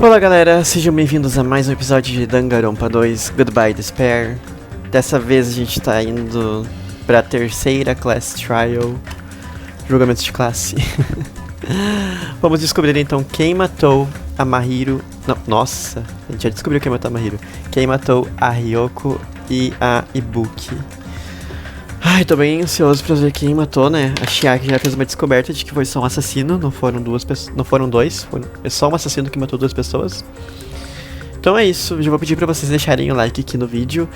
Olá galera, sejam bem-vindos a mais um episódio de Danganronpa 2 Goodbye Despair. Dessa vez a gente tá indo pra Terceira Class Trial, julgamento de classe. Vamos descobrir então quem matou a Mahiro. Não, nossa, a gente já descobriu quem matou a Mahiro. Quem matou a Ryoko e a Ibuki. Ai, tô bem ansioso pra ver quem matou, né? A Chiaki já fez uma descoberta de que foi só um assassino, não foram dois, é só um assassino que matou duas pessoas. Então é isso, eu já vou pedir pra vocês deixarem o like aqui no vídeo,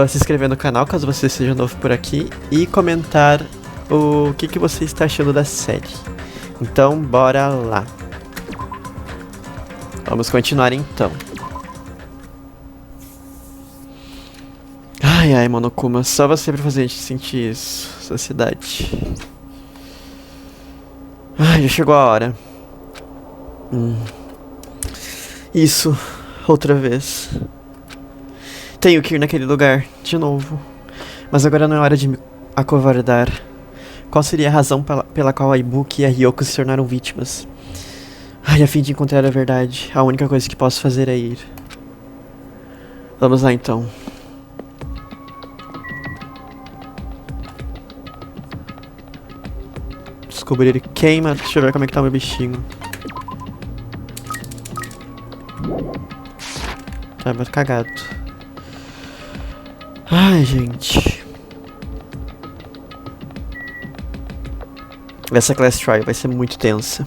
se inscrever no canal caso você seja novo por aqui e comentar o que você está achando da série. Então bora lá. Vamos continuar então. Ai, ai, Monokuma, só você pra fazer a gente sentir isso, essa cidade. Ai, já chegou a hora. Isso, outra vez. Tenho que ir naquele lugar, de novo. Mas agora não é hora de me acovardar. Qual seria a razão pela qual a Ibuki e a Ryoko se tornaram vítimas? Ai, a fim de encontrar a verdade, a única coisa que posso fazer é ir. Vamos lá então. Descobrir quem matou. Deixa eu ver como é que tá o meu bichinho. Tá muito cagado. Ai, gente. Essa class trial vai ser muito tensa.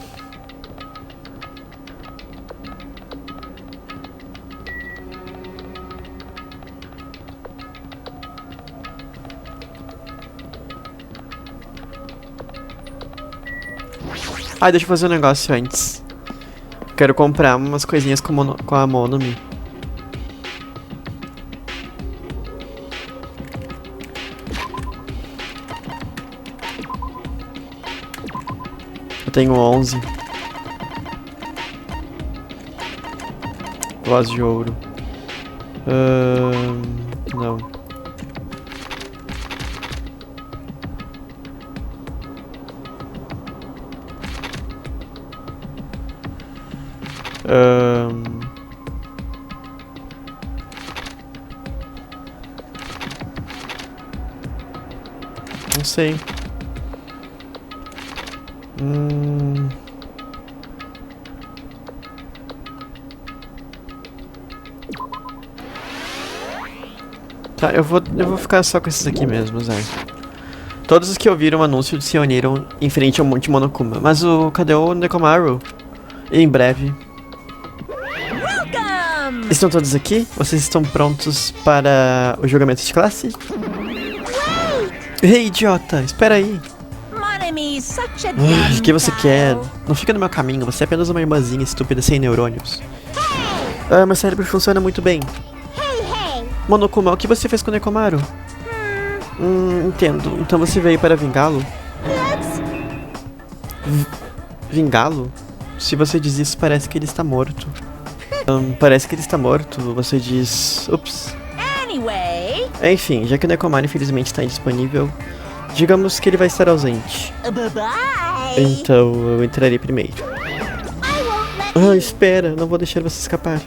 Ai, deixa eu fazer um negócio antes. Quero comprar umas coisinhas com a Monomi. Eu tenho 11. Voz de ouro. Não. Não sei. Tá, eu vou ficar só com esses aqui mesmo, Zé. Todos os que ouviram o anúncio se uniram em frente ao Monte Monokuma. Mas cadê o Nekomaru? Em breve. Estão todos aqui? Vocês estão prontos para o julgamento de classe? Ei, idiota, espera aí. O que você quer? Não fica no meu caminho, você é apenas uma irmãzinha estúpida sem neurônios. Meu cérebro funciona muito bem. Monokuma, o que você fez com o Nekomaru? Entendo. Então você veio para vingá-lo? Vingá-lo? Se você diz isso, parece que ele está morto. Parece que ele está morto, você diz... Ups. Enfim, já que o Nekomaru infelizmente está indisponível, digamos que ele vai estar ausente. Então eu entrarei primeiro. Espera, não vou deixar você escapar.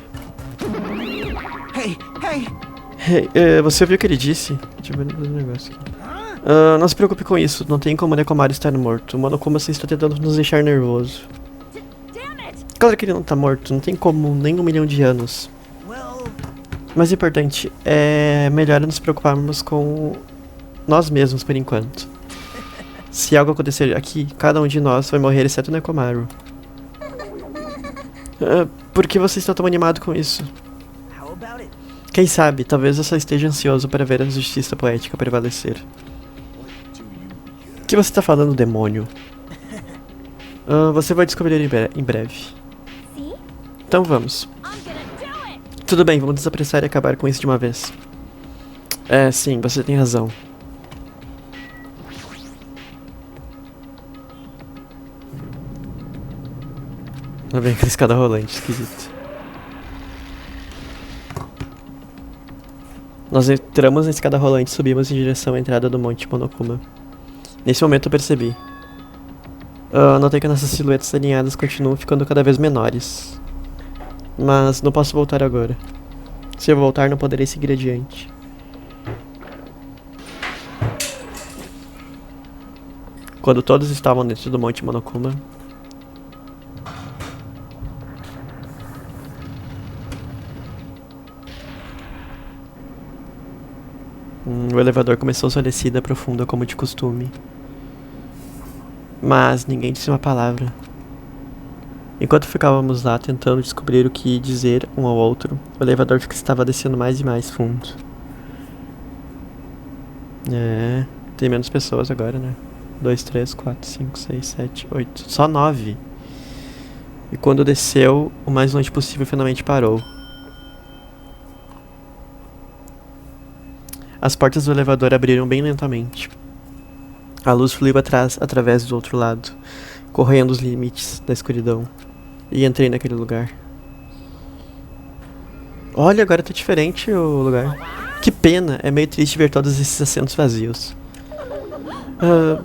Você ouviu o que ele disse? Deixa eu ver um negócio aqui. Não se preocupe com isso, não tem como o Nekomaru estar morto. O Monokuma você está tentando nos deixar nervoso. Claro que ele não tá morto, não tem como, nem 1 milhão de anos. Mas o importante é melhor nos preocuparmos com nós mesmos por enquanto. Se algo acontecer aqui, cada um de nós vai morrer exceto o Nekomaru. Por que você está tão animado com isso? Quem sabe, talvez eu só esteja ansioso para ver a justiça poética prevalecer. O que você está falando, demônio? Você vai descobrir em breve. Então vamos. Tudo bem, vamos nos apressar e acabar com isso de uma vez. Sim, você tem razão. Lá vem aquela escada rolante, esquisito. Nós entramos na escada rolante e subimos em direção à entrada do Monte Monokuma. Nesse momento eu percebi. Notei que nossas silhuetas alinhadas continuam ficando cada vez menores. Mas não posso voltar agora. Se eu voltar, não poderei seguir adiante. Quando todos estavam dentro do Monte Monokuma, o elevador começou sua descida profunda como de costume. Mas ninguém disse uma palavra. Enquanto ficávamos lá tentando descobrir o que dizer um ao outro, o elevador estava descendo mais e mais fundo. Tem menos pessoas agora, né? 2, 3, 4, 5, 6, 7, 8. Só 9. E quando desceu, o mais longe possível finalmente parou. As portas do elevador abriram bem lentamente. A luz fluiu através do outro lado, correndo os limites da escuridão. E entrei naquele lugar. Olha, agora tá diferente o lugar. Que pena, é meio triste ver todos esses assentos vazios.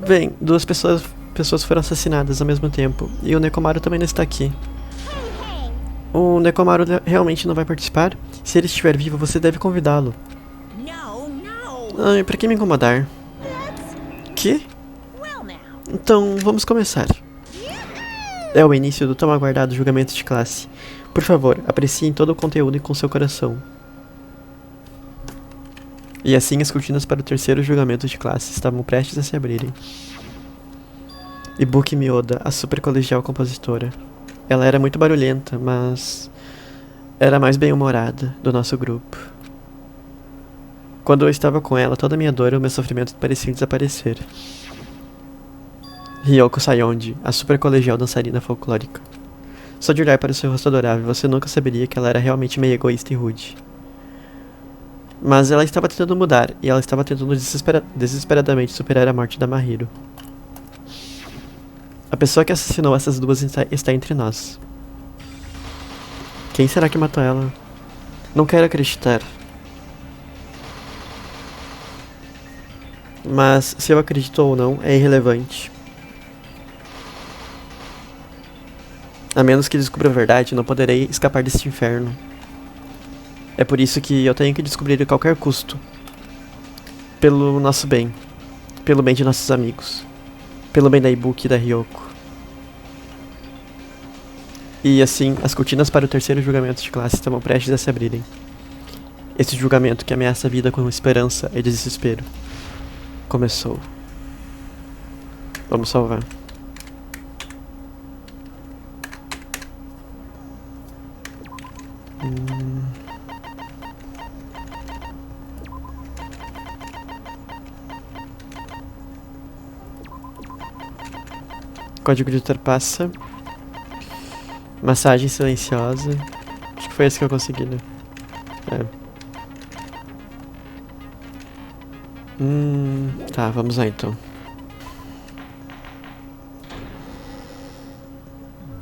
Bem, 2 pessoas foram assassinadas ao mesmo tempo. E o Nekomaru também não está aqui. O Nekomaru realmente não vai participar? Se ele estiver vivo, você deve convidá-lo. Pra que me incomodar? Que? Então, vamos começar. É o início do tão aguardado julgamento de classe. Por favor, apreciem todo o conteúdo com seu coração. E assim as cortinas para o terceiro julgamento de classe estavam prestes a se abrirem. Ibuki Miyoda, a super colegial compositora. Ela era muito barulhenta, mas era a mais bem-humorada do nosso grupo. Quando eu estava com ela, toda a minha dor e o meu sofrimento pareciam desaparecer. Ryoko Sayonji, a super colegial dançarina folclórica. Só de olhar para o seu rosto adorável, você nunca saberia que ela era realmente meio egoísta e rude. Mas ela estava tentando mudar, e ela estava tentando desesperadamente superar a morte da Mahiro. A pessoa que assassinou essas duas está entre nós. Quem será que matou ela? Não quero acreditar. Mas se eu acredito ou não, é irrelevante. A menos que descubra a verdade, não poderei escapar deste inferno. É por isso que eu tenho que descobrir a qualquer custo. Pelo nosso bem. Pelo bem de nossos amigos. Pelo bem da Ibuki e da Ryoko. E assim, as cortinas para o terceiro julgamento de classe estavam prestes a se abrirem. Esse julgamento que ameaça a vida com esperança e desespero. Começou. Vamos salvar. Código de ultrapassa. Massagem silenciosa. Acho que foi esse que eu consegui, né? Tá, vamos lá então.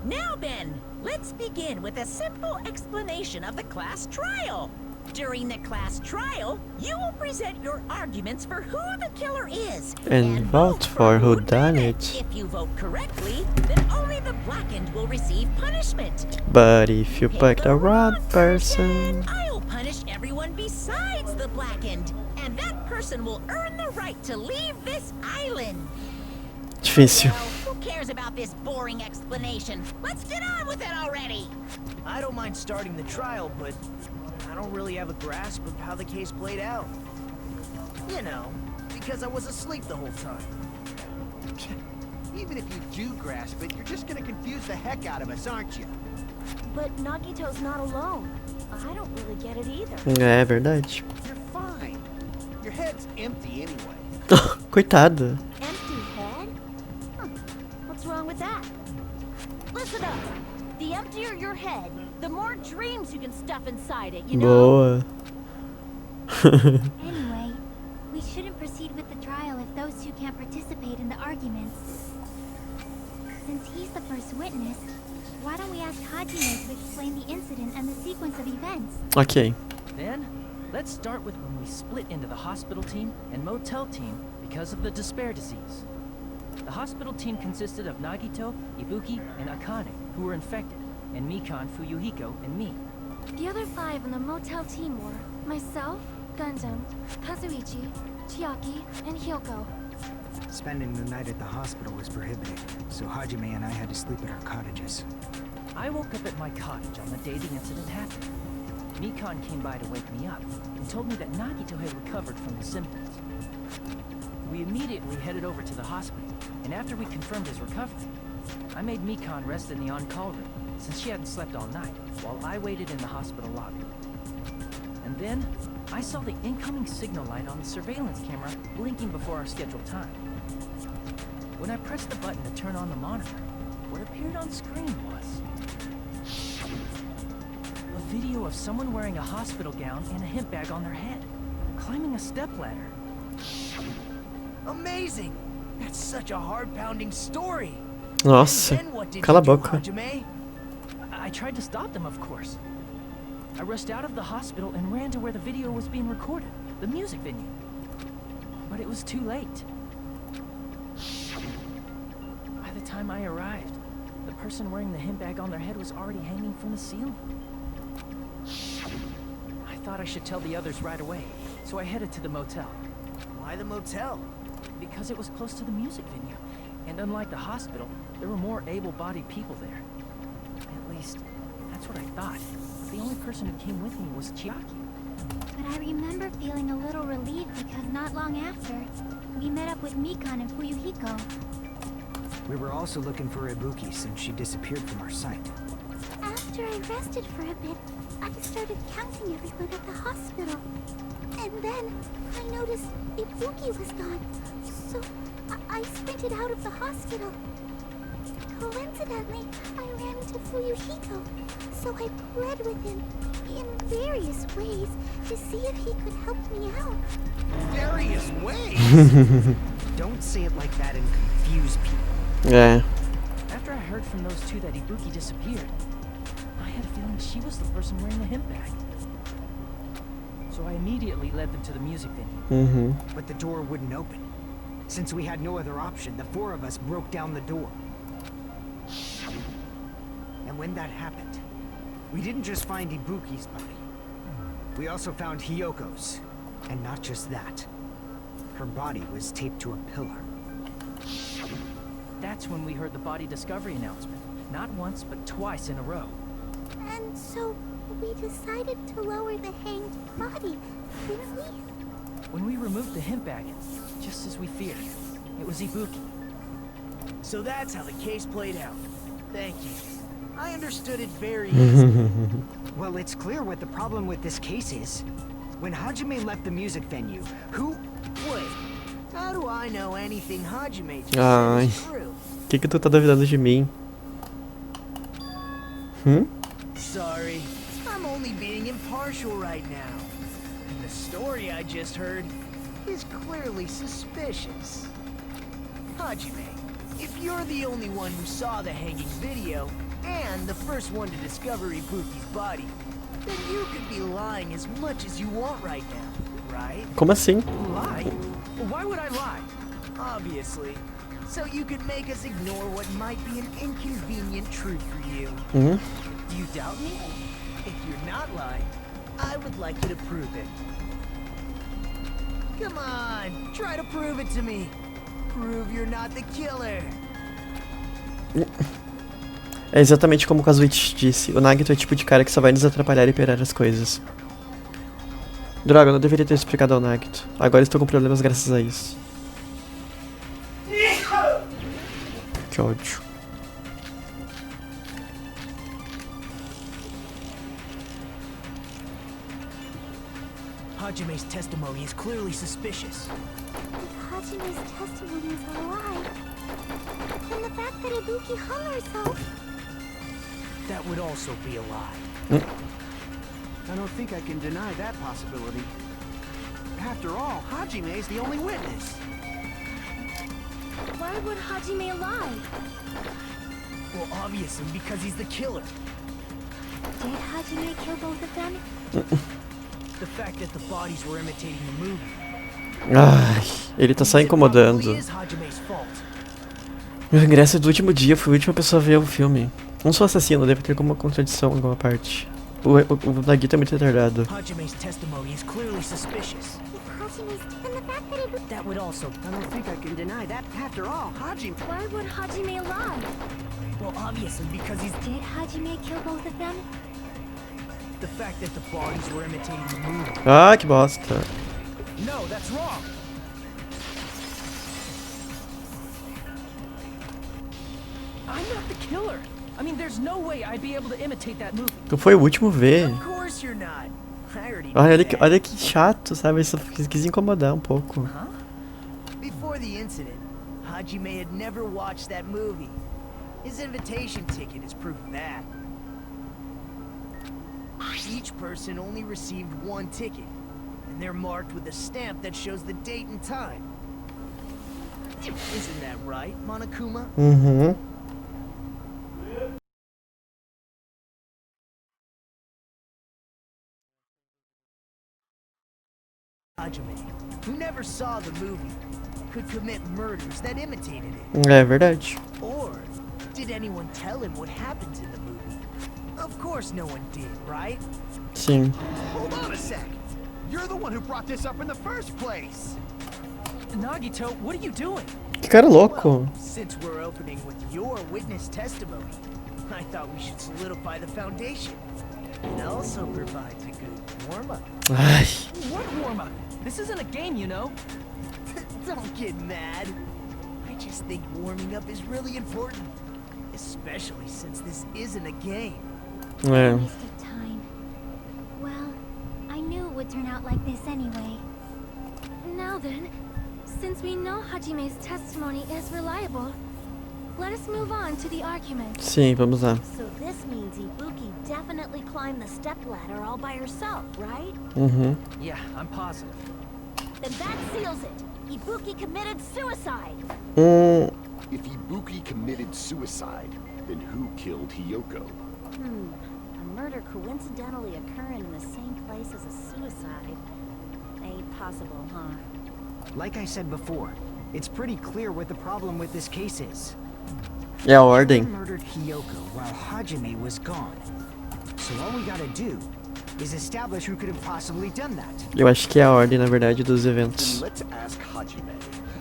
Now then, let's begin with a simple explanation of the class trial. During the class trial, you will present your arguments for who the killer is And vote for who done it. If you vote correctly, then only the blackened will receive punishment. But if you pick the wrong person, I'll punish everyone besides the blackened, and that person will earn the right to leave this island. difícil. Well, who cares about this boring explanation? Let's get on with it already. I don't mind starting the trial, but I don't really have a grasp of how the case played out. You know, because I was asleep the whole time. Even if you do grasp it, you're just gonna confuse the heck out of us, aren't you? But Nagito's not alone. I don't really get it either. É verdade. You're fine. Your head's empty anyway. Coitada. Empty head? What's wrong with that? Listen up. The emptier your head, the more dreams you can stuff inside it, you know? Boa. Anyway, we shouldn't proceed with the trial if those two can't participate in the arguments. Since he's the first witness, why don't we ask Hajime to explain the incident and the sequence of events? Ok. Then, let's start with when we split into the hospital team and motel team because of the despair disease. The hospital team consisted of Nagito, Ibuki, and Akane, who were infected. and Mikan, Fuyuhiko, and me. The other 5 on the motel team were myself, Gundam, Kazuichi, Chiaki, and Hyoko. Spending the night at the hospital was prohibited, so Hajime and I had to sleep at our cottages. I woke up at my cottage on the day the incident happened. Mikan came by to wake me up and told me that Nagito had recovered from his symptoms. We immediately headed over to the hospital, and after we confirmed his recovery, I made Mikan rest in the on-call room since she hadn't slept all night, while I waited in the hospital lobby. And then, I saw the incoming signal light on the surveillance camera blinking before our scheduled time. When I pressed the button to turn on the monitor, what appeared on screen was a video of someone wearing a hospital gown and a hemp bag on their head, climbing a stepladder. Amazing! That's such a heart-pounding story. Nossa, Then what did cala a you do, boca. Hajime? I tried to stop them, of course. I rushed out of the hospital and ran to where the video was being recorded, the music venue. But it was too late. By the time I arrived, the person wearing the hemp bag on their head was already hanging from the ceiling. I thought I should tell the others right away, so I headed to the motel. Why the motel? Because it was close to the music venue, and unlike the hospital, there were more able-bodied people there. At least, that's what I thought. The only person who came with me was Chiaki. But I remember feeling a little relieved because not long after, we met up with Mikan and Fuyuhiko. We were also looking for Ibuki since she disappeared from our sight. After I rested for a bit, I started counting everyone at the hospital. And then I noticed Ibuki was gone, so I sprinted out of the hospital. Coincidentally, I ran into Fuyuhiko, so I pled with him in various ways to see if he could help me out. Various ways? Don't say it like that and confuse people. É. After I heard from those two that Ibuki disappeared, I had a feeling she was the person wearing the hemp bag. So I immediately led them to the music venue. But the door wouldn't open. Since we had no other option, the 4 of us broke down the door. And when that happened, we didn't just find Ibuki's body. We also found Hyoko's. And not just that. Her body was taped to a pillar. That's when we heard the body discovery announcement. Not once, but twice in a row. And so we decided to lower the hanged body, didn't we? When we removed the hemp bag, just as we feared, it was Ibuki. So that's how the case played out. Thank you. I understood it very easily. Well, it's clear what the problem with this case is. When Hajime left the music venue, who... Wait, how do I know anything Hajime just said is true? Que tu tá duvidando de mim? Sorry, I'm only being impartial right now. And the story I just heard is clearly suspicious. Hajime, if you're the only one who saw the hanging video, and the first one to discover Ibuki's body, then you could be lying as much as you want right now, right? Como assim? Lie? Why would I lie? Obviously. So you could make us ignore what might be an inconvenient truth for you. Do you doubt me? If you're not lying, I would like you to prove it. Come on, try to prove it to me. Prove you're not the killer. É exatamente como o Kazuichi disse, o Nagito é o tipo de cara que só vai nos atrapalhar e piorar as coisas. Droga, eu não deveria ter explicado ao Nagito. Agora estou com problemas graças a isso. Que ódio. Hajime's testimony is clearly suspicious. If Hajime's testimony is a lie, then the fact that Ibuki hung herself... That would also be a lie. I don't think I can deny that possibility. After all, Hajime is the only witness. Why would Hajime lie? Well, obviously because he's the killer. Did Hajime kill both of them? The fact that the bodies were imitating the movie. Ai, ele tá só incomodando. It is Hajime's fault. Meu ingresso é do último dia, fui a última pessoa a ver o filme. Não sou assassino, deve ter alguma contradição em alguma parte. O Nagito é muito retardado. Hajime's testimony is clearly suspicious. And the fact that it That would also... I don't think I can deny that. After all, Hajime... Why would Hajime lie? Well, obviously, because he's... Did Hajime kill both of them? The fact that the bodies were imitating the movie. Ah, que bosta. No, that's wrong. I'm not the killer. I mean, there's no way I'd be able to imitate that movie. Tu foi o último a ver. Of course you're not. I already Olha que chato, sabe? Só quis incomodar um pouco. Huh? Before the incident, Hajime had never watched that movie. His invitation ticket is proof of that. Each person only received one ticket, and they're marked with a stamp that shows the date and time. Isn't that right, Monokuma? Uhum. Hajime, who never saw the movie, could commit murders that imitated it. É verdade. Or did anyone tell him what happens in the movie? Of course no one did, right? Sim. Hold on a sec. You're the one who brought this up in the first place. Nagito, what are you doing? Que cara louco. Well, since we're opening with your witness testimony, I thought we should solidify the foundation. It also provides a good warm-up. Ai. What warm-up? This isn't a game, you know. Don't get mad. I just think warming up is really important. Especially since this isn't a game. É. Waste of time. Well, I knew it would turn out like this anyway. Now then, since we know Hajime's testimony is reliable, let us move on to the argument. Sim, vamos lá. So this means Ibuki definitely climbed the stepladder all by herself, right? Uhum. Yeah, I'm positive. Then that seals it. Ibuki committed suicide. If Ibuki committed suicide, then who killed Hiyoko? A murder coincidentally occurring in the same place as a suicide. Ain't possible, huh? Like I said before, it's pretty clear what the problem with this case is. É a ordem. He murdered Hiyoko while Hajime was gone. So all we gotta do is establish who could have possibly done that. Eu acho que é a ordem, na verdade, dos Then eventos. let's ask Hajime.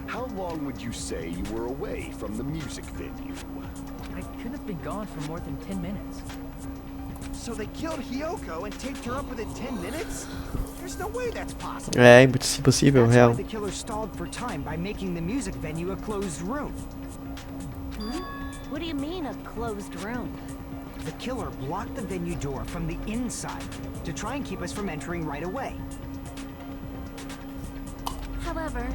How long would you say you were away from the music venue? I couldn't have been gone for more than 10 minutes. So they killed Hiyoko and taped her up within 10 minutes? There's no way that's possible. É impossível, That's real. why the killer stalled for time by making the music venue a closed room. What do you mean, a closed room? The killer blocked the venue door from the inside to try and keep us from entering right away. However,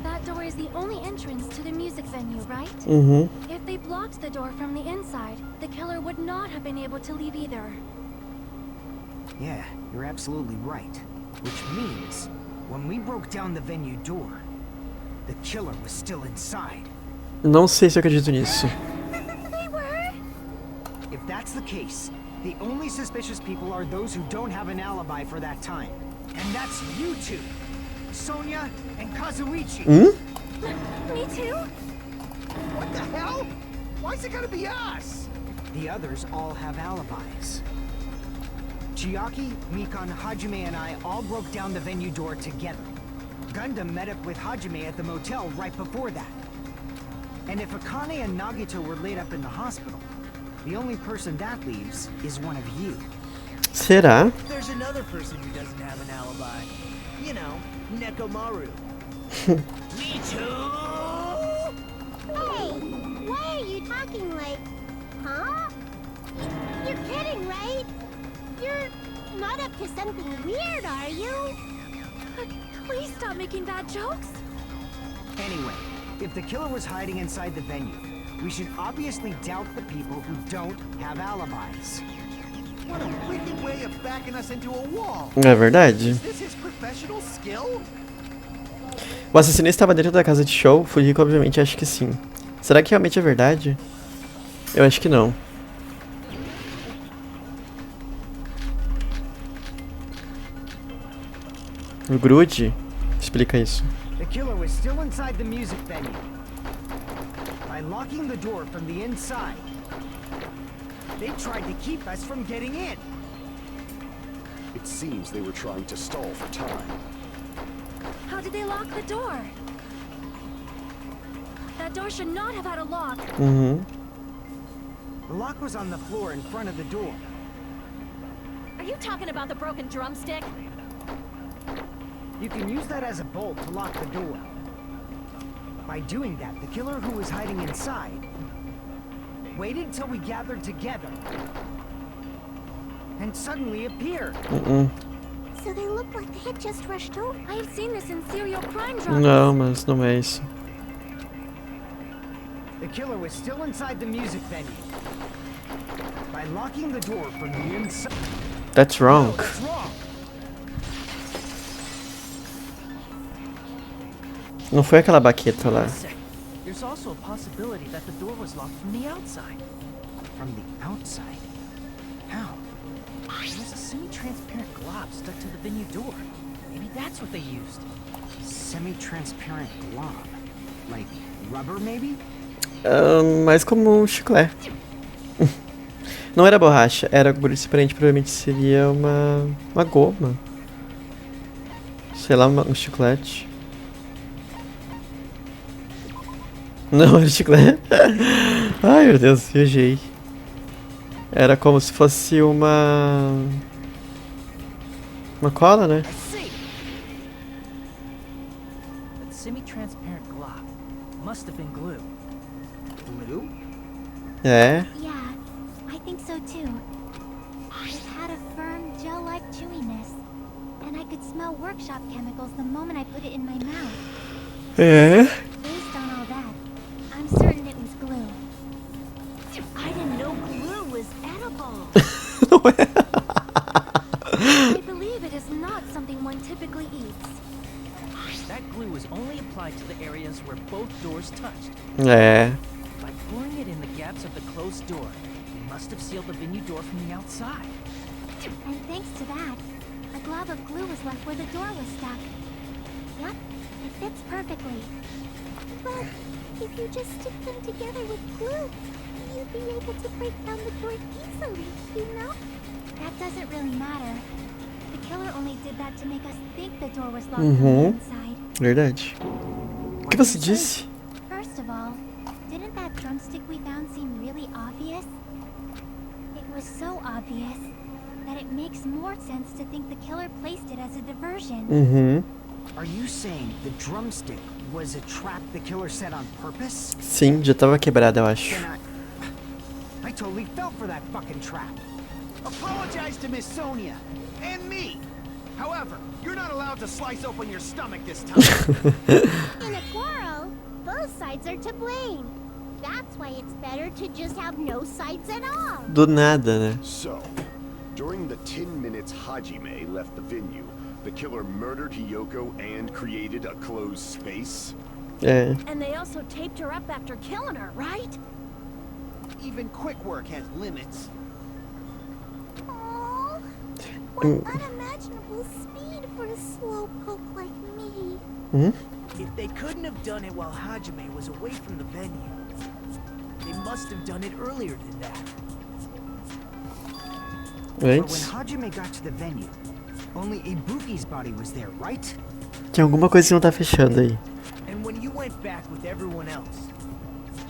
that door is the only entrance to the music venue, right? Uhum. If they blocked the door from the inside, the killer would not have been able to leave either. Yeah, you're absolutely right. Which means, when we broke down the venue door, the killer was still inside. Não sei se eu acredito nisso. They were? If that's the case, the only suspicious people are those who don't have an alibi for that time. And that's you two, Sonia and Kazuichi. Me too? What the hell? Why's it gotta be us? The others all have alibis. Chiaki, Mikan, Hajime, and I all broke down the venue door together. Gundam met up with Hajime at the motel right before that. And if Akane and Nagito were laid up in the hospital, the only person that leaves is one of you. Será? There's another person who doesn't have an alibi. You know, Nekomaru. Me too! Hey, why are you talking like... Huh? You're kidding, right? You're not up to something weird, are you? Please stop making bad jokes. Anyway, if the killer was hiding inside the venue, we should obviously doubt the people who don't have alibis. What a wicked way of backing us into a wall. É verdade. Is this his professional skill? O assassino estava dentro da casa de show. Fujiko, obviamente, acho que sim. Será que realmente é verdade? Eu acho que não. O Grude explica isso. The killer was still inside the music venue. By locking the door from the inside, They tried to keep us from getting in. It seems they were trying to stall for time. How did they lock the door? That door should not have had a lock. Uhum. The lock was on the floor in front of the door. Are you talking about the broken drumstick? You can use that as a bolt to lock the door. By doing that, the killer who was hiding inside waited till we gathered together and suddenly appeared. So they look like they had just rushed over. I have seen this in serial crime dramas. Não, mas não é isso. The killer was still inside the music venue. By locking the door from the inside. That's wrong. No, that's wrong. Não foi aquela baqueta lá. There's also a possibility that the door was locked from the outside. From the outside? How? There's a semi-transparent glob stuck to the venue door. Maybe that's what they used. Semi-transparent glob. Like rubber, maybe? Mais como um chiclete. Não era borracha, era algo diferente, provavelmente seria uma goma. Sei lá, um chiclete. Não, era chiclete. Ai, meu Deus, viajei. Era como se fosse uma cola, né? That semi-transparent glob must have been glue. Glue? É. Yeah, I think so too. It had a firm, gel-like chewiness. And I could smell workshop chemicals the moment I put it in my mouth. É. Based on all that, I'm certain it was glue. I didn't know glue was edible. Não é. I believe it is not something one typically eats. That glue was only applied to the areas where both doors touched. É. By pouring it in the gaps of the closed door, they must have sealed the venue door from the outside. And thanks to that, a glob of glue was left where the door was stuck. Yep, it fits perfectly. But if you just stick them together with glue, you'd be able to break down the door easily, you know? That doesn't really matter. The killer only did that to make us think the door was locked from the inside. Verdade. O que você disse? First of all, didn't that drumstick we found seem really obvious? It was so obvious that it makes more sense to think the killer placed it as a diversion. Uhum. Are you saying the drumstick was a trap the killer set on purpose? Sim, já tava quebrada, eu acho. Then I totally fell for that fucking trap. Apologize to Miss Sonia and me. However, you're not allowed to slice open your stomach this time. In a quarrel, both sides are to blame. That's why it's better to just have no sides at all. Do nada, né? So, during the 10 minutes Hajime left the venue, the killer murdered Hiyoko and created a closed space? É. And they also taped her up after killing her, right? Even quick work has limits. Aww, what unimaginable speed for a slowpoke like me. If they couldn't have done it while Hajime was away from the venue, they must have done it earlier than that. But when Antes. Hajime got to the venue, only Ibuki's body was there, right? Tem alguma coisa que não tá fechando aí. And when you went back with everyone else,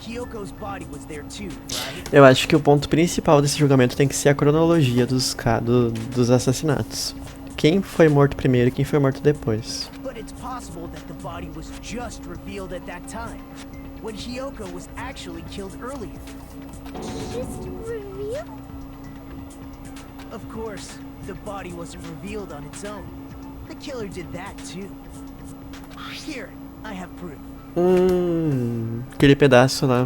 Hyoko's body was there too, right? Eu acho que o ponto principal desse julgamento tem que ser a cronologia dos assassinatos. Quem foi morto primeiro e quem foi morto depois. But it's possible that the body was just revealed at that time, when Hyoko was actually killed earlier. Just reveal? Of course, the body wasn't revealed on its own. The killer did that too. Here, I have proof. Aquele pedaço lá.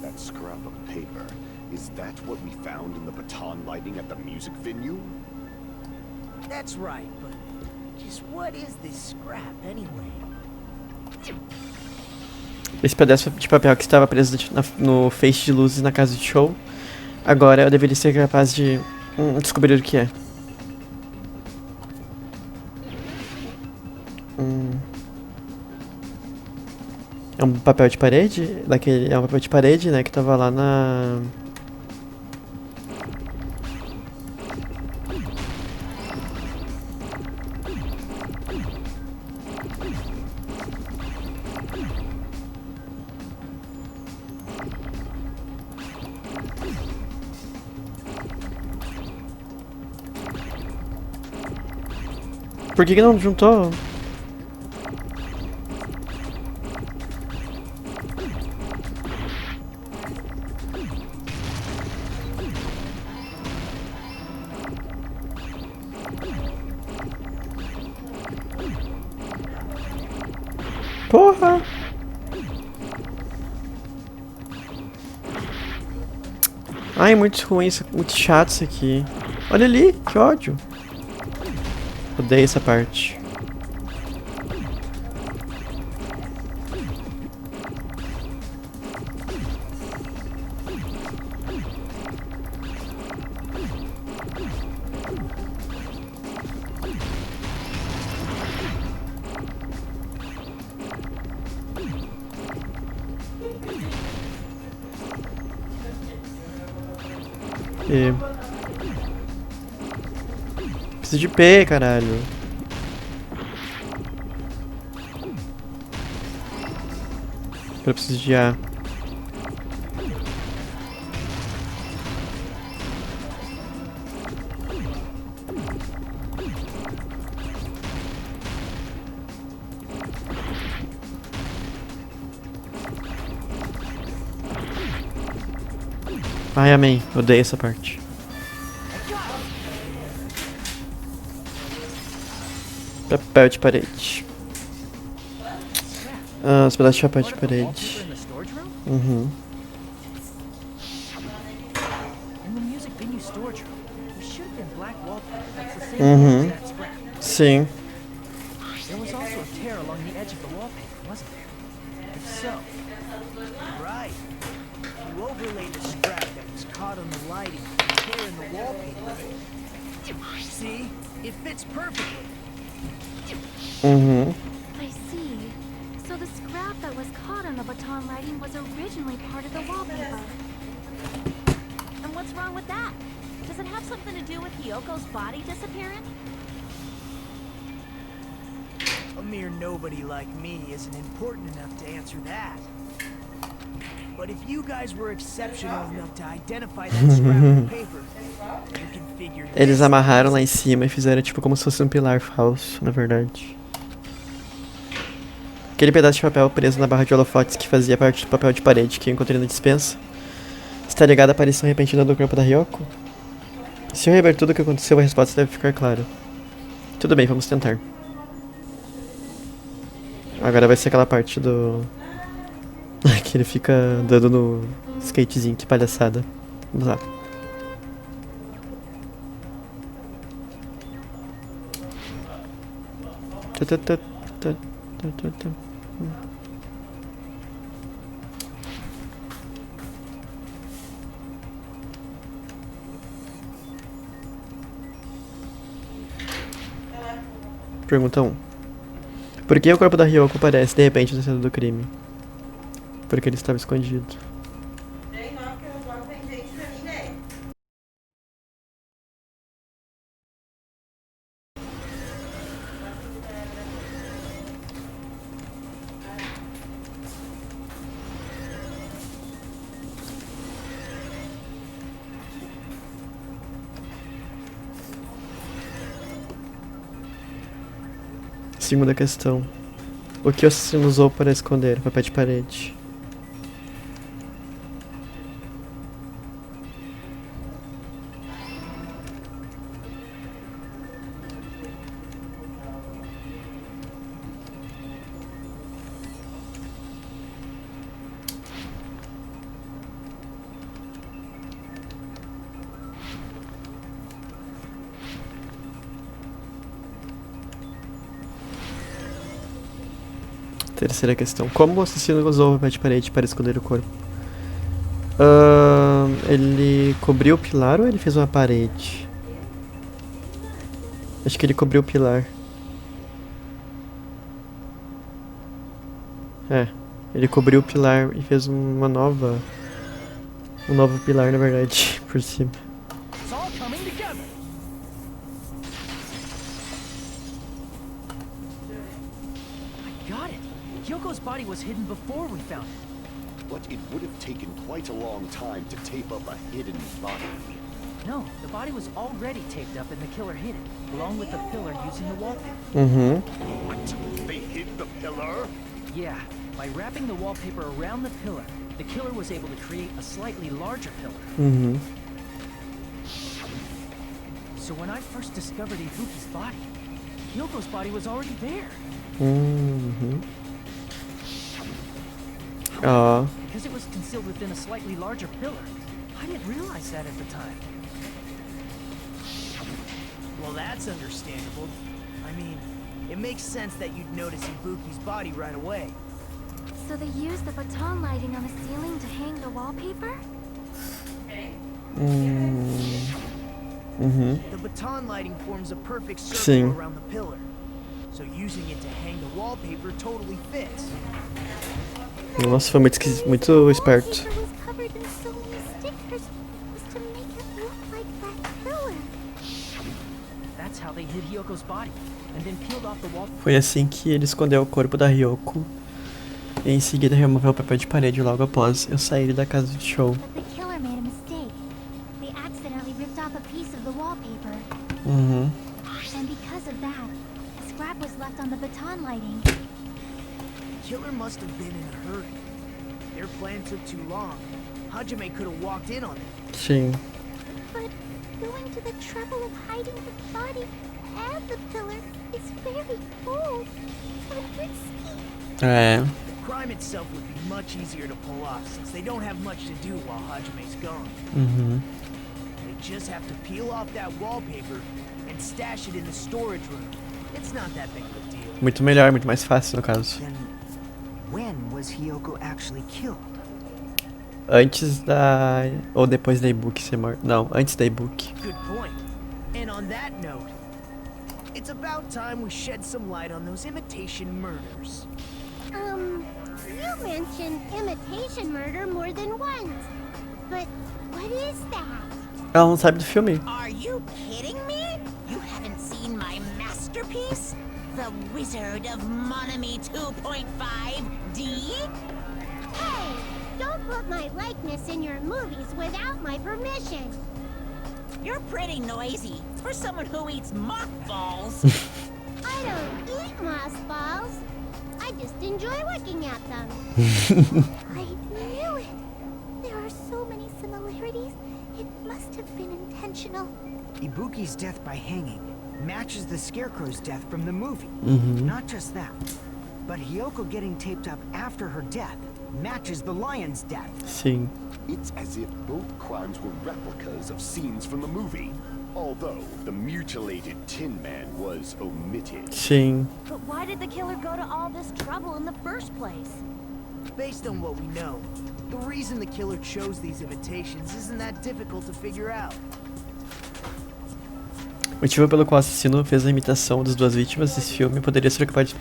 That scrap of paper. Is that what we found in the baton lighting at the music venue? That's right, but just what is this scrap anyway? Esse pedaço de papel que estava preso no feixe de luzes na casa de show. Agora eu deveria ser capaz de descobrir o que é. É um papel de parede? É um papel de parede, né? Que tava lá Por que não juntou? Porra! Ai, muito ruim, muito chato isso aqui. Olha ali, que ódio. Odeio essa parte. Preciso de P, caralho. Eu preciso de A. Ai, amém. Odeio essa parte. Papel de parede. Ah, os pedaços de papel de parede. Uhum. Uhum. Sim. There was also a tear along the edge of the wallpaper, wasn't there? If so, right. You overlaid a scrap that was caught on the lighting with a tear in the wallpaper. See? It fits perfectly. Uhum. I see. So the scrap that was caught on the baton lighting was originally part of the wallpaper. And what's wrong with that? Does it have something to do with Hyoko's body disappearing? A mere nobody like me isn't important enough to answer that. But if you guys were exceptional enough to identify that scrap of paper, you can figure Eles amarraram lá em cima e fizeram tipo como se fosse um pilar falso, na verdade. Aquele pedaço de papel preso na barra de holofotes que fazia parte do papel de parede que eu encontrei na despensa está ligado à aparição repentina do corpo da Ryoko? Se eu rever tudo o que aconteceu, a resposta deve ficar clara. Tudo bem, vamos tentar. Agora vai ser aquela parte do... que ele fica dando no skatezinho, que palhaçada. Vamos lá. Pergunta 1. Por que o corpo da Ryoko aparece de repente na cena do crime? Porque ele estava escondido. Segunda questão. O que o assassino usou para esconder? Papel de parede. Terceira questão. Como o assassino usou o papel de parede para esconder o corpo? Ele cobriu o pilar ou ele fez uma parede? Acho que ele cobriu o pilar. É, ele cobriu o pilar e fez uma nova... Um novo pilar, na verdade, por cima. Got it. Hyoko's body was hidden before we found it. but it would have taken quite a long time to tape up a hidden body. No, the body was already taped up and the killer hid it, along with the pillar using the wallpaper. What? They hid the pillar? Yeah, by wrapping the wallpaper around the pillar, the killer was able to create a slightly larger pillar. So when I first discovered Ibuki's body, Hyoko's body was already there. Because it was concealed within a slightly larger pillar. I didn't realize that at the time. Well, that's understandable. I mean, it makes sense that you'd notice Ibuki's body right away. So they used the baton lighting on the ceiling to hang the wallpaper? The baton lighting forms a perfect circle Sim. around the pillar. So using it to hang the wallpaper totally fits. Nossa, foi muito esperto. The wallpaper was covered in so many stickers was to make it look like that pillar. That's how they hid Hyoko's body, and then peeled off the wallpaper. Foi assim que ele escondeu o corpo da Ryoko. E em seguida removeu o papel de parede logo após eu sair da casa de show. But the killer made a mistake. They accidentally ripped off a piece of the wallpaper. And because of that, a scrap was left on the baton lighting. Killer must have been in a hurry. Their plan took too long. Hajime could have walked in on it. Sim. But going to the trouble of hiding the body and the pillar is very bold and risky. É. The crime itself would be much easier to pull off since they don't have much to do while Hajime's gone. They just have to peel off that wallpaper and stash it in the storage room. It's not that big of a deal. Muito melhor, muito mais fácil no caso. Then, when was Hyoko actually killed? Antes da... ou depois da Ibuki ser morta? Não, antes da Ibuki. Good point. And on that note, it's about time we shed some light on those imitation murders. You mentioned imitation murder more than once. But what is that? Ela não sabe do filme. Are you kidding me? You haven't seen my masterpiece? The Wizard of Monami 2.5D? Hey, don't put my likeness in your movies without my permission. You're pretty noisy for someone who eats mothballs. I don't eat mothballs. I just enjoy looking at them. I knew it. There are so many similarities. It must have been intentional. Ibuki's death by hanging matches the Scarecrow's death from the movie. Not just that, but Hyoko getting taped up after her death matches the lion's death. Sim. It's as if both crimes were replicas of scenes from the movie. Although the mutilated Tin Man was omitted. Sim. But why did the killer go to all this trouble in the first place? Based on what we know, the reason the killer chose these imitations isn't that difficult to figure out. O motivo pelo qual o assassino fez a imitação das duas vítimas desse filme poderia ser ocupado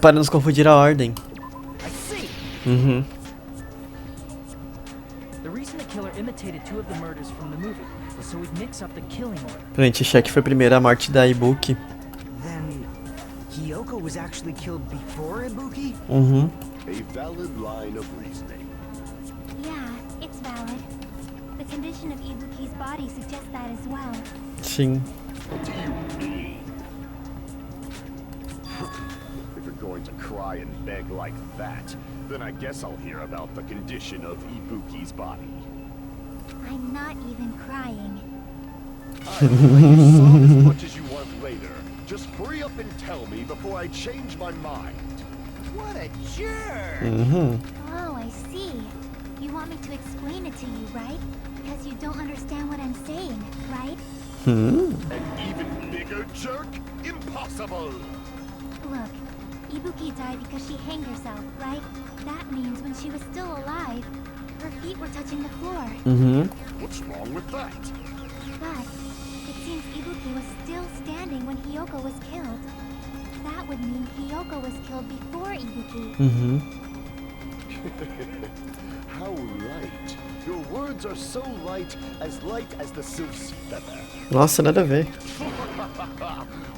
para nos confundir a ordem. I see. The reason the killer imitated two of the murders from the movie was so he'd mix up the killing order. Pra gente achar que foi primeiro a morte da Ibuki. Then, Hyoko was actually killed before Ibuki? A valid line of reasoning. Yeah, it's valid. The condition of Ibuki's body suggests that as well. Sim. What do you mean? If you're going to cry and beg like that, then I guess I'll hear about the condition of Ibuki's body. I'm not even crying. I will let you sob as much as you want later. Just hurry up and tell me before I change my mind. What a jerk! Oh, I see. You want me to explain it to you, right? Because you don't understand what I'm saying, right? An even bigger jerk? Impossible! Look, Ibuki died because she hanged herself, right? That means when she was still alive, her feet were touching the floor. What's wrong with that? But it seems Ibuki was still standing when Hyoko was killed. That would mean Hyoko was killed before Ibuki. How light. Your words are so light as the sylph's feather. Nossa, nada a ver.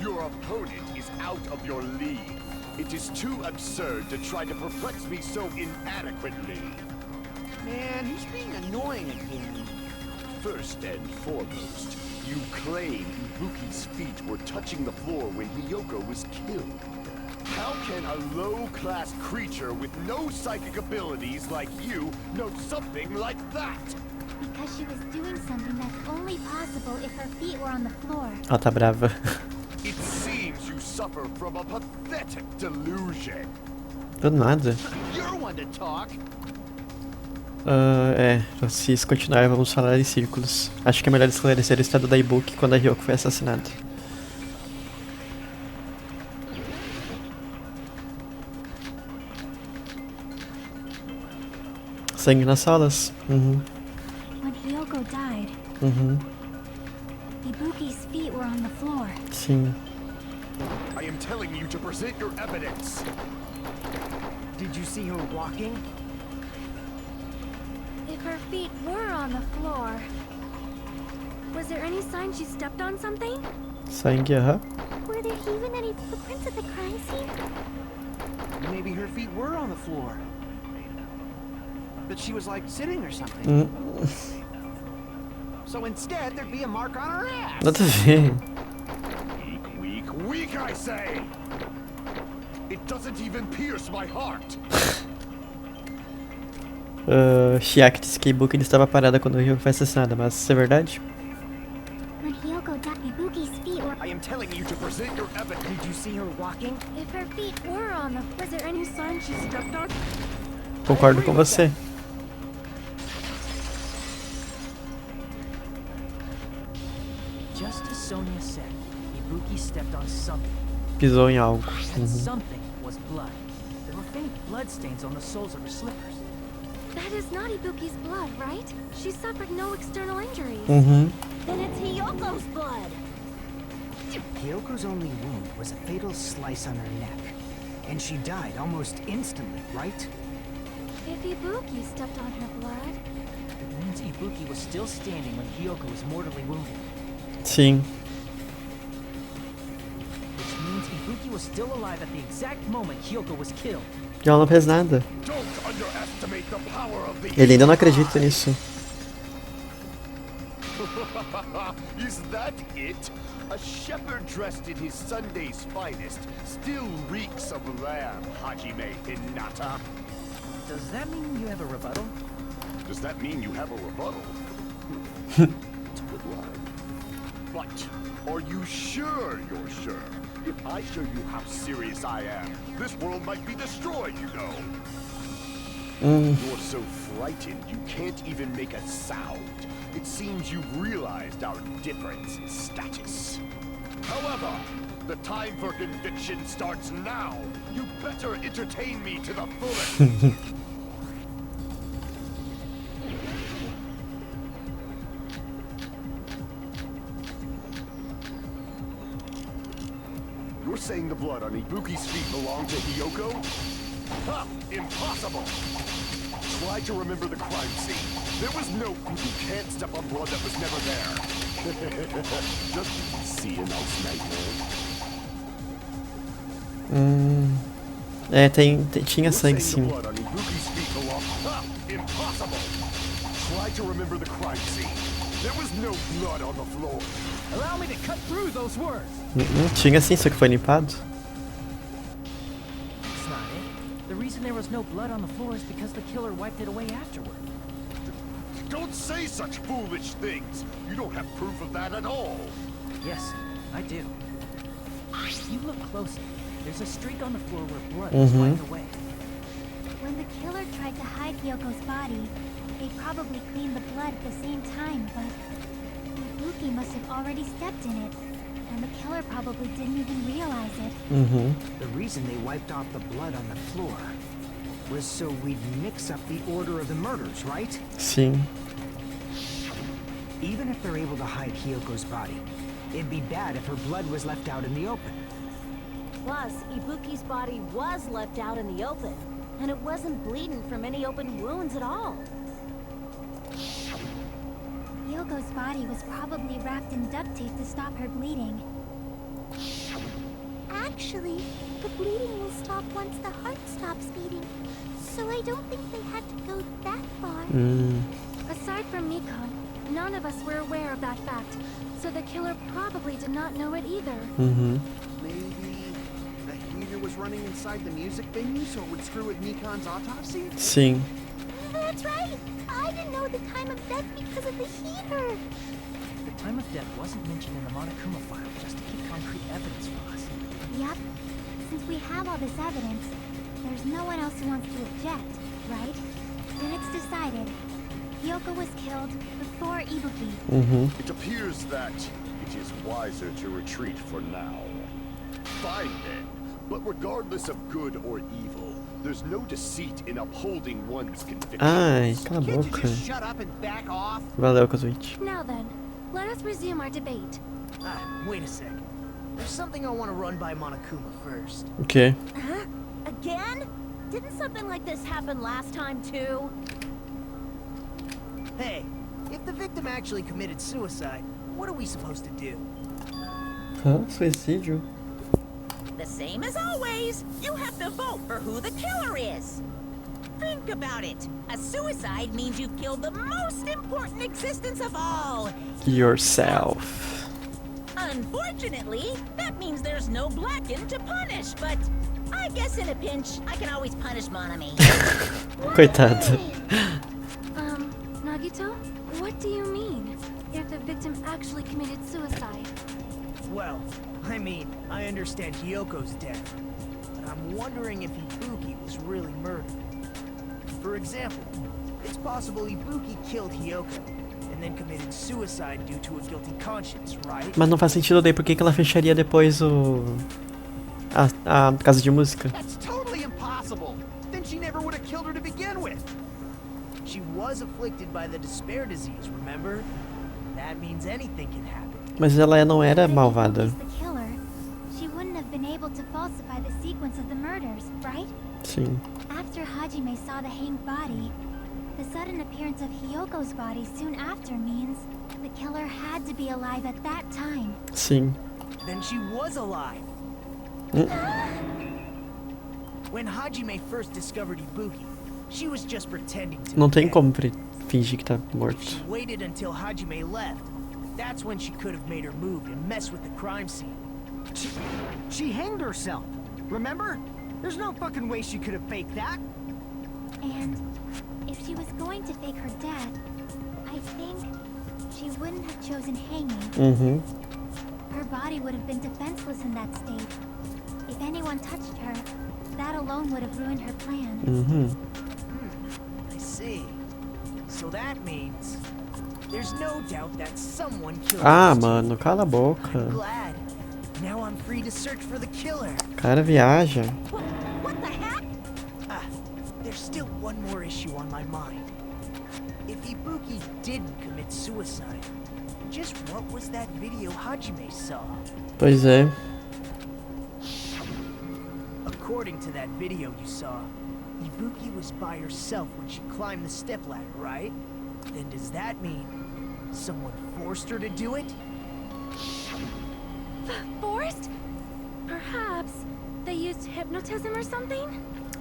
Your opponent is out of your league. It is too absurd to try to perplex me so inadequately. Man, he's being annoying again. First and foremost, you claim Ibuki's feet were touching the floor when Hiyoko was killed. How can a low-class creature with no psychic abilities like you know something like that? Because she was doing something that's only possible if her feet were on the floor. Ela tá brava. It seems you suffer from a pathetic delusion. Do nada. You're one to talk. Se isso continuar, vamos falar em círculos. Acho que é melhor esclarecer o estado da Ibuki quando a Hiyoko foi assassinada. Sangue nas salas. When Hiyoko died, Ibuki's feet were on the floor. Sim. I am telling you to present your evidence. Did you see her walking? If her feet were on the floor, was there any sign she stepped on something? Sangue, aham. Were there even any footprints at the crime scene? Maybe her feet were on the floor. But she was like sitting or something. So instead, there'd be a mark on her ass. Nada a ver. Weak, I say! It doesn't even pierce my heart. Chiaki disse que a Ibuki estava parada quando a Hiyoko foi assassinada, mas isso é verdade? When Hiyoko died, Ibuki's feet were... I am telling you to present your evidence. Did you see her walking? If her feet were on the... Was there any sign she stepped on? Concordo com você. Just as Sonia said, Ibuki stepped on something. Pisou em algo. That something was blood. There were faint blood stains on the soles of her slippers. That is not Ibuki's blood, right? She suffered no external injuries. Uhum. Then it's Hiyoko's blood. Hyoko's only wound was a fatal slice on her neck. And she died almost instantly, right? If Ibuki stepped on her blood... It means Ibuki was still standing when Hiyoko was mortally wounded. Sim. Which means Ibuki was still alive at the exact moment Hiyoko was killed. E ela não fez nada. Don't underestimate the power of the Ele ainda não acredita nisso. Is that it? A shepherd dressed in his Sunday's finest still reeks of lamb, Hajime Hinata. Does that mean you have a rebuttal? Does that mean you have a rebuttal? It's a good line. But are you sure you're sure? If I show you how serious I am, this world might be destroyed, you know. You're so frightened you can't even make a sound. It seems you've realized our difference in status. However, the time for conviction starts now. You better entertain me to the fullest. You're saying the blood on Ibuki's feet belonged to Hiyoko? Ha! Impossible! Try to remember the crime scene. There was no... You can't step on blood that was never there. Just see a nice nightmare. Tinha sangue sim. Ha! Impossible! Try to remember the crime scene. There was no blood on the floor. Allow me to cut through those words. Tinha sim, só que foi limpado. That's not it. The reason there was no blood on the floor is because the killer wiped it away afterward. Don't say such foolish things. You don't have proof of that at all. Yes, I do. If you look closely, there's a streak on the floor where blood was wiped away. When the killer tried to hide Hyoko's body, they probably cleaned the blood at the same time, but Ibuki must have already stepped in it, and the killer probably didn't even realize it. The reason they wiped off the blood on the floor was so we'd mix up the order of the murders, right? Sim. Even if they're able to hide Hyoko's body, it'd be bad if her blood was left out in the open. Plus, Ibuki's body was left out in the open, and it wasn't bleeding from any open wounds at all. Hyoko's body was probably wrapped in duct tape to stop her bleeding. Add Actually, the bleeding will stop once the heart stops beating. So I don't think they had to go that far. Aside from Nikon, none of us were aware of that fact, so the killer probably did not know it either. Maybe the heater was running inside the music venue so it would screw with Nikon's autopsy? Sim. That's right. I didn't know the time of death because of the heater. The time of death wasn't mentioned in the Monokuma file just to keep concrete evidence from us. Yep. Since we have all this evidence, there's no one else who wants to object, right? Then it's decided. Hyoko was killed before Ibuki. It appears that it is wiser to retreat for now. Fine then, but regardless of good or evil, there's no deceit in upholding one's convictions. Ai, cala a Can't you boca. just shut up and back off? Valeu, Kazuichi. Now then, let us resume our debate. Wait a sec. There's something I want to run by Monokuma first. O quê? Huh? Again? Didn't something like this happen last time too? Hey, if the victim actually committed suicide, what are we supposed to do? Hã? Suicídio? The same as always. You have to vote for who the killer is. Think about it. A suicide means you've killed the most important existence of all. Yourself. Unfortunately, that means there's no Blacken to punish, but I guess in a pinch, I can always punish Monami. Coitado. Nagito, what do you mean? If the victim actually committed suicide? Well, I mean, I understand Hyoko's death, but I'm wondering if Ibuki was really murdered. For example, it's possible Ibuki killed Hyoko and then committed suicide due to a guilty conscience, right? Mas não faz sentido daí, por que ela fecharia depois o... a casa de música? That's totally impossible. Then she never would have killed her to begin with. She was afflicted by the despair disease, remember? That means anything can happen. Mas ela não era But if malvada. Ibuki's the killer, she wouldn't have been able to falsify the sequence of the murders, right? Sim. After Hajime saw the hanged body, the sudden appearance of Hyoko's body soon after means the killer had to be alive at that time. Sim. Then she was alive. When Hajime first discovered Ibuki, she was just pretending to Não be tem dead. como fingir que tá If morto. she waited until Hajime left, that's when she could have made her move and mess with the crime scene. She hanged herself. Remember? There's no fucking way she could have faked that. And if she was going to fake her death, I think she wouldn't have chosen hanging. Her body would have been defenseless in that state. If anyone touched her, that alone would have ruined her plan. I see. So that means there's no doubt that someone killed Ah, these two. mano, cala a I'm boca. glad. Now I'm free to search for the killer. O cara viaja. What the heck? There's still one more issue on my mind. If Ibuki didn't commit suicide, just what was that video Hajime saw? Pois é. According to that video you saw, Ibuki was by herself when she climbed the stepladder, right? Then does that mean someone forced her to do it? Forced? Perhaps they used hypnotism or something?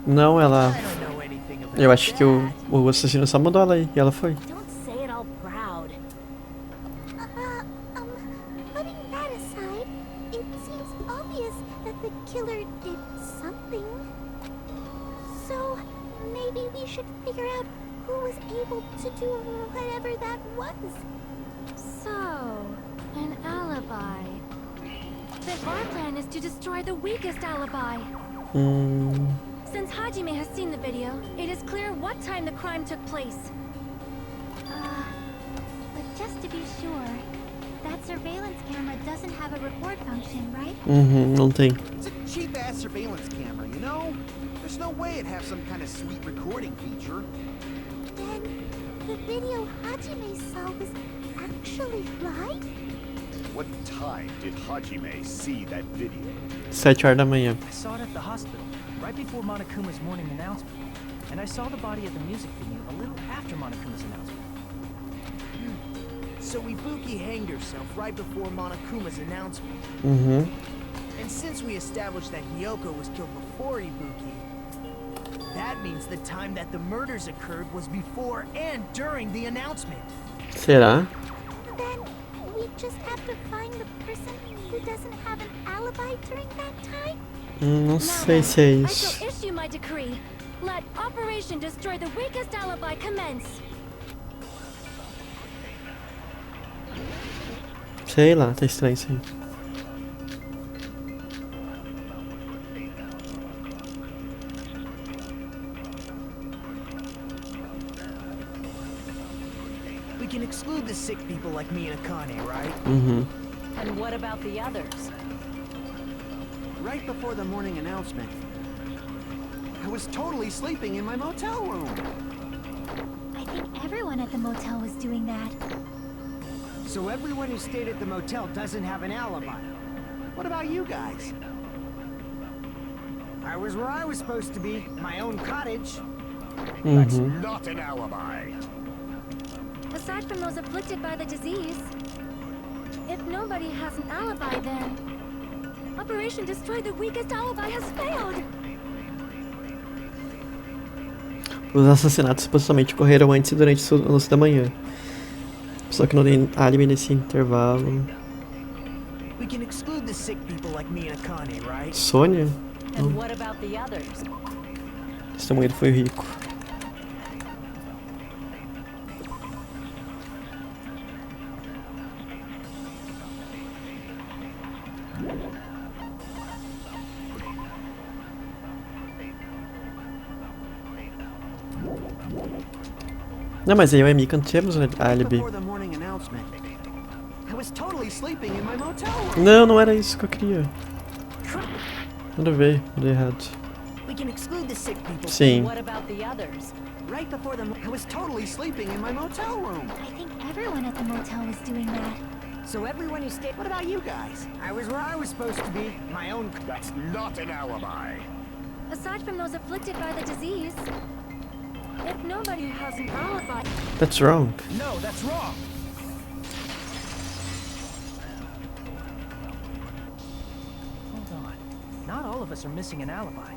Não, ela... I don't know anything about Eu acho que that. o assassino só mandou ela ir e ela foi. Don't say it all proud. Putting that aside, it seems obvious that the killer did something. So, maybe we should figure out who was able to do whatever that was. So, an alibi. Then our plan is to destroy the weakest alibi. Since Hajime has seen the video, it is clear what time the crime took place. But just to be sure, that surveillance camera doesn't have a record function, right? Não tem. It's a cheap-ass surveillance camera, you know? There's no way it'd have some kind of sweet recording feature. Then, the video Hajime saw was actually live? What time did Hajime see that video? 7 horas da manhã. I saw it at the hospital, right before Monokuma's morning announcement. And I saw the body at the music venue a little after Monokuma's announcement. So Ibuki hanged herself right before Monokuma's announcement. Uhum. And since we established that Hiyoko was killed before Ibuki, that means the time that the murders occurred was before and during the announcement. Será? Then we just have to find the person who doesn't have an alibi during that time? Não sei se é I isso. shall issue my decree. Let Operation Destroy the Weakest Alibi commence. Sei lá, tá estranho isso aí. We can exclude the sick people like me and Akane, right? Uhum. And what about the others? Right before the morning announcement, I was totally sleeping in my motel room. I think everyone at the motel was doing that. So everyone who stayed at the motel doesn't have an alibi. What about you guys? I was where I was supposed to be, my own cottage. That's Uhum. not an alibi. Aside from those afflicted by the disease, if nobody has an alibi, then Operation Destroy the Weakest Alibi has failed. Os assassinatos supostamente ocorreram antes e durante o lance da manhã. Só que não tem álibi nesse intervalo. We can exclude the sick people like me and Akane, right? Sônia? And what about the others? Esse moído foi rico. Não, mas eu e a Mika não temos álibi. Before the morning announcement, I was totally sleeping in my motel room. Não, não era isso que eu queria. Nada a ver, deu errado. We can exclude the sick people. Sim. What about the others? Right before I was totally sleeping in my motel room. I think everyone at the motel was doing that. So everyone who stayed... What about you guys? I was where I was supposed to be, my own... That's not an alibi. Aside from those afflicted by the disease, if nobody has an alibi, That's wrong. No, that's wrong. Hold on. Not all of us are missing an alibi.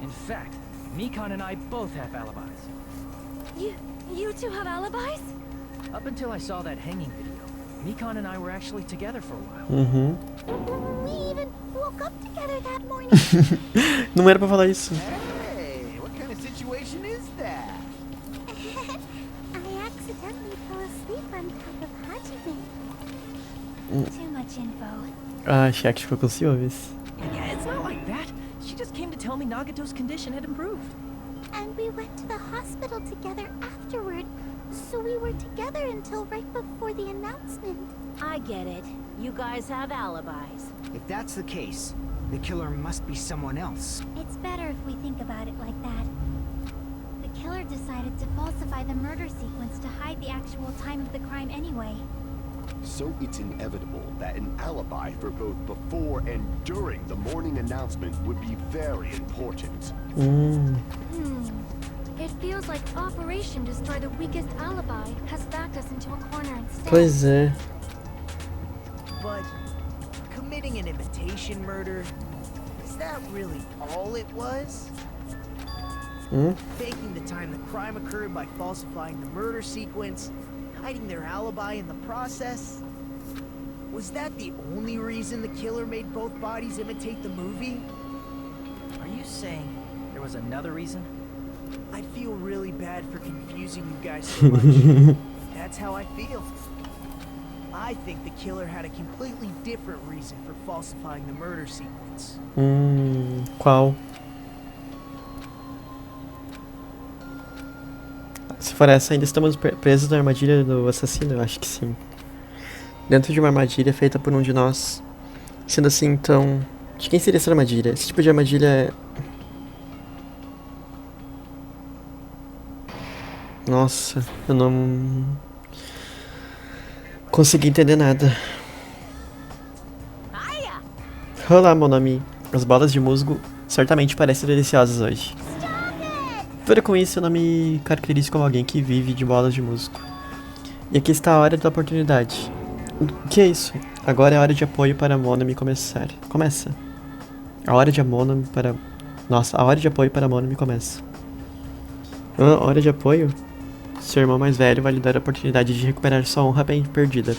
In fact, Mikan and I both have alibis. you two have alibis? Up until I saw that hanging video, Mikan and I were actually together for a while. Uhum. We even woke up together that morning. Não era pra falar isso. Hey, what kind of situation is that? I accidentally fell asleep on top of Hajime. Too much info. Ah, Shaq ficou com ciúmes. Yeah, it's not like that. She just came to tell me Nagato's condition had improved. And we went to the hospital together afterward. So we were together until right before the announcement. I get it. You guys have alibis. If that's the case, the killer must be someone else. It's better if we think about it like that. The killer decided to falsify the murder sequence to hide the actual time of the crime anyway. So it's inevitable that an alibi for both before and during the morning announcement would be very important. It feels like Operation Destroy the Weakest Alibi has backed us into a corner instead. Pois é. But committing an imitation murder, is that really all it was? Faking the time the crime occurred by falsifying the murder sequence, hiding their alibi in the process? Was that the only reason the killer made both bodies imitate the movie? Are you saying there was another reason? I feel really bad for confusing you guys so much. That's how I feel. I think the killer had a completely different reason for falsifying the murder sequence. Qual? Se for essa, ainda estamos presos na armadilha do assassino? Eu acho que sim. Dentro de uma armadilha feita por um de nós. Sendo assim, então... De quem seria essa armadilha? Esse tipo de armadilha é... Nossa, eu não... consegui entender nada. Olá, mon ami. As bolas de musgo certamente parecem deliciosas hoje. Para com isso, eu não me caracterizo como alguém que vive de bolas de musgo. E aqui está a hora da oportunidade. O que é isso? Agora é a hora de apoio para Monami começar. Começa. A hora de Monami para... Nossa, a hora de apoio para Monami começa. Hora de apoio? Seu irmão mais velho vai lhe dar a oportunidade de recuperar sua honra bem perdida.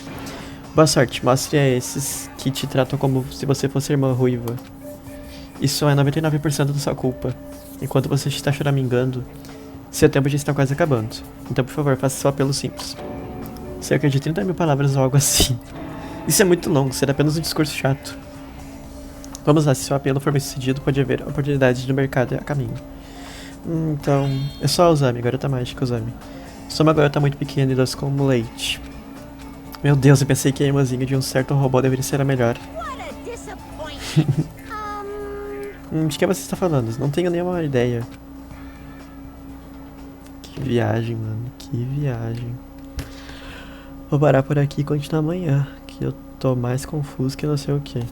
Boa sorte, mostre a esses que te tratam como se você fosse irmã ruiva. Isso é 99% da sua culpa. Enquanto você está choramingando, seu tempo já está quase acabando. Então, por favor, faça seu apelo simples. Cerca de 30 mil palavras ou algo assim. Isso é muito longo, será apenas um discurso chato. Vamos lá, se seu apelo for bem sucedido, pode haver oportunidades no mercado a caminho. Então, é só a Usami, garota mágica Usami. Sou uma garota muito pequena e doce como leite. Meu Deus, eu pensei que a irmãzinha de um certo robô deveria ser a melhor. De que você está falando? Não tenho nenhuma ideia. Que viagem, mano. Que viagem. Vou parar por aqui e continuar amanhã. Que eu tô mais confuso que não sei o que.